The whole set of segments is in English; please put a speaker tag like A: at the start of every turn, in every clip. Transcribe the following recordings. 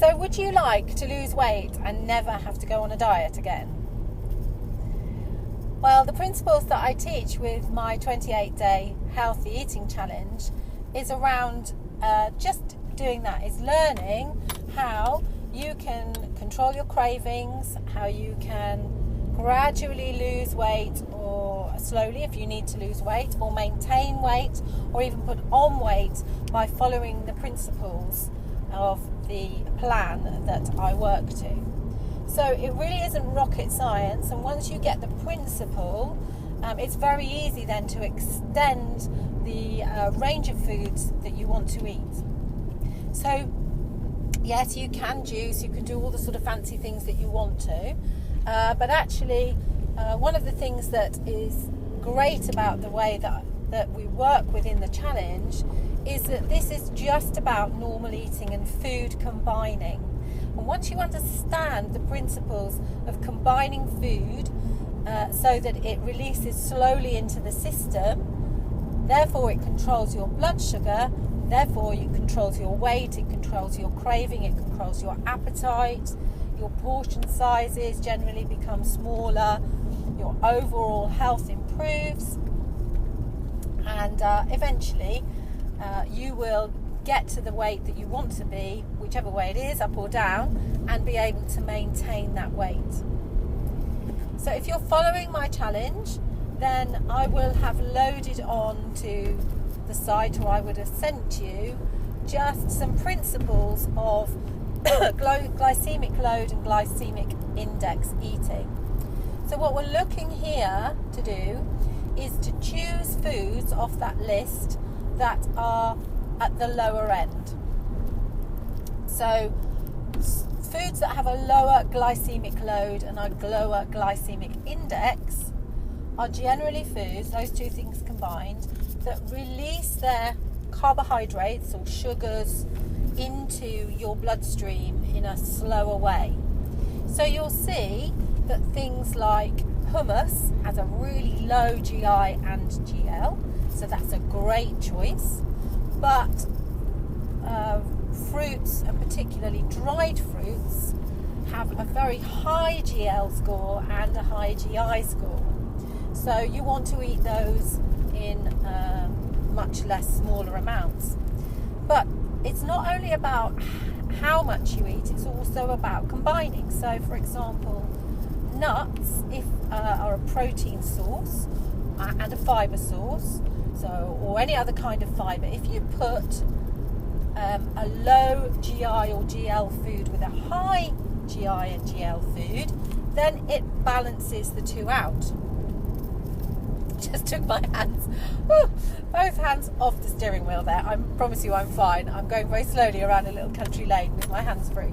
A: So would you like to lose weight and never have to go on a diet again? Well, the principles that I teach with my 28-day healthy eating challenge is around just doing that, is learning how you can control your cravings, how you can gradually lose weight, or slowly if you need to lose weight, or maintain weight, or even put on weight by following the principles of the plan that I work to. So it really isn't rocket science, and once you get the principle, it's very easy then to extend the range of foods that you want to eat. So yes, you can juice, you can do all the sort of fancy things that you want to, but actually one of the things that is great about the way that we work within the challenge is that this is just about normal eating and food combining. And once you understand the principles of combining food so that it releases slowly into the system, therefore it controls your blood sugar, therefore it controls your weight, it controls your craving, it controls your appetite, your portion sizes generally become smaller, your overall health improves, and eventually you will get to the weight that you want to be, whichever way it is, up or down, and be able to maintain that weight. So if you're following my challenge, then I will have loaded on to the site, or I would have sent you just some principles of glycemic load and glycemic index eating. So what we're looking here to do is to choose foods off that list that are at the lower end. So foods that have a lower glycemic load and a lower glycemic index are generally foods, those two things combined, that release their carbohydrates or sugars into your bloodstream in a slower way. So you'll see that things like hummus has a really low GI and GL, so that's a great choice. But fruits, and particularly dried fruits, have a very high GL score and a high GI score. So you want to eat those in much less smaller amounts. But it's not only about how much you eat, it's also about combining. So for example, nuts are a protein source and a fibre source, or any other kind of fibre. If you put a low GI or GL food with a high GI and GL food, then it balances the two out. Just took my hands, both hands off the steering wheel there. I promise you I'm fine. I'm going very slowly around a little country lane with my hands free.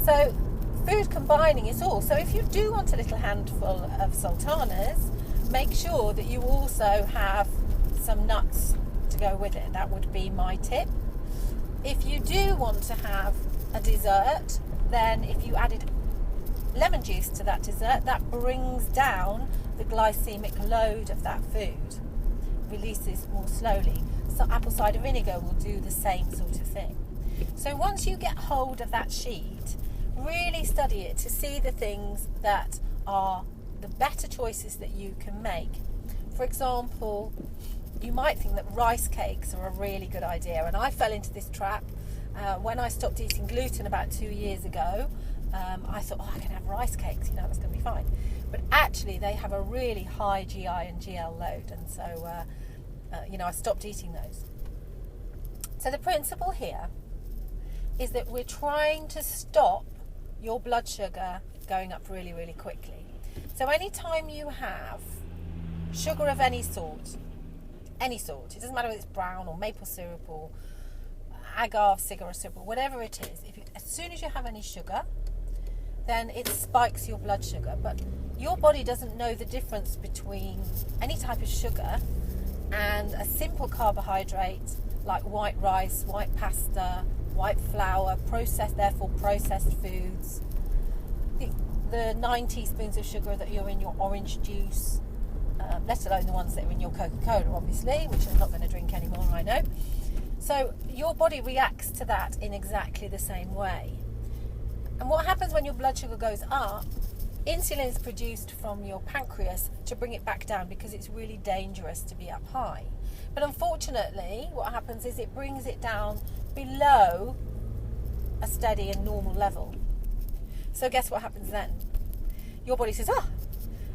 A: So food combining is all. So if you do want a little handful of sultanas, make sure that you also have some nuts to go with it. That would be my tip. If you do want to have a dessert, then if you added lemon juice to that dessert, that brings down the glycemic load of that food, releases more slowly. So apple cider vinegar will do the same sort of thing. So once you get hold of that sheet, really study it to see the things that are the better choices that you can make. For example, you might think that rice cakes are a really good idea, and I fell into this trap when I stopped eating gluten about 2 years ago. I thought, I can have rice cakes, that's going to be fine. But actually they have a really high GI and GL load, and so I stopped eating those. So the principle here is that we're trying to stop your blood sugar going up really, really quickly. So anytime you have sugar of any sort, it doesn't matter whether it's brown or maple syrup or agave cigarette syrup or whatever it is, as soon as you have any sugar, then it spikes your blood sugar. But your body doesn't know the difference between any type of sugar and a simple carbohydrate like white rice, white pasta, white flour, processed foods, the 9 teaspoons of sugar that are in your orange juice, let alone the ones that are in your Coca-Cola, obviously, which I'm not going to drink anymore, I know. So your body reacts to that in exactly the same way. And what happens when your blood sugar goes up, insulin is produced from your pancreas to bring it back down because it's really dangerous to be up high. But unfortunately, what happens is it brings it down below a steady and normal level. So guess what happens then? Your body says,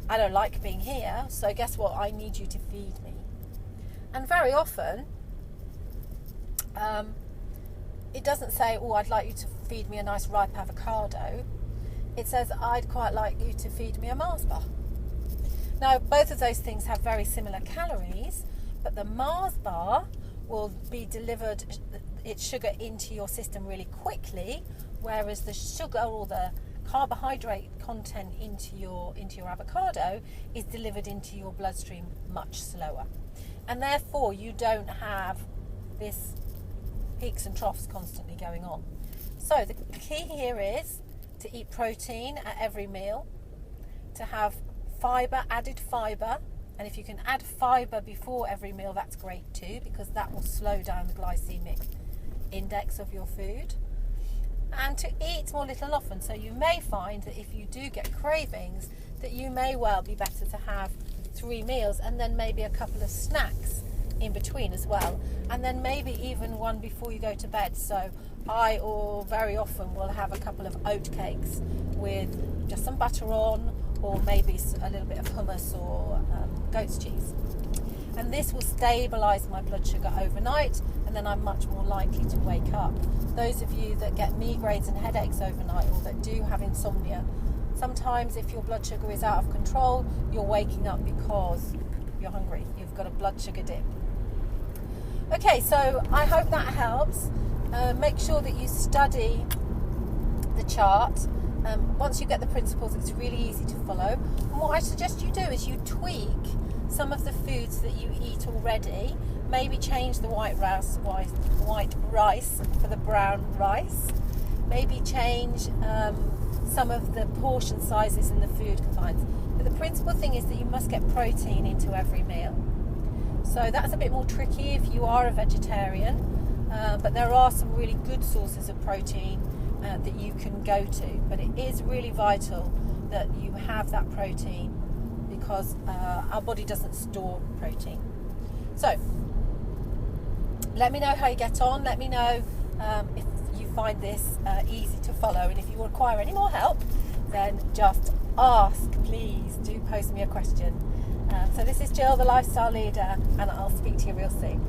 A: I don't like being here, so guess what? I need you to feed me. And very often, it doesn't say, I'd like you to feed me a nice ripe avocado. It says, I'd quite like you to feed me a Mars bar. Now, both of those things have very similar calories, but the Mars bar will be delivered its sugar into your system really quickly, whereas the sugar or the carbohydrate content into your avocado is delivered into your bloodstream much slower. And therefore, you don't have this peaks and troughs constantly going on. So the key here is to eat protein at every meal, to have fibre, added fibre, and if you can add fibre before every meal, that's great too, because that will slow down the glycemic index of your food, and to eat more little and often. So you may find that if you do get cravings, that you may well be better to have 3 meals and then maybe a couple of snacks in between as well, and then maybe even one before you go to bed. So I very often will have a couple of oat cakes with just some butter on, or maybe a little bit of hummus or goat's cheese. And this will stabilise my blood sugar overnight, and then I'm much more likely to wake up. Those of you that get migraines and headaches overnight, or that do have insomnia, sometimes if your blood sugar is out of control, you're waking up because you're hungry. You've got a blood sugar dip. Okay, so I hope that helps. Make sure that you study the chart. Once you get the principles, it's really easy to follow. And what I suggest you do is you tweak some of the foods that you eat already. Maybe change the white rice for the brown rice. Maybe change some of the portion sizes in the food combines. But the principal thing is that you must get protein into every meal. So that's a bit more tricky if you are a vegetarian, but there are some really good sources of protein that you can go to. But it is really vital that you have that protein, because our body doesn't store protein. So let me know how you get on. Let me know if you find this easy to follow, and if you require any more help, then just ask. Please do post me a question. So this is Gill, the Lifestyle Leader, and I'll speak to you real soon.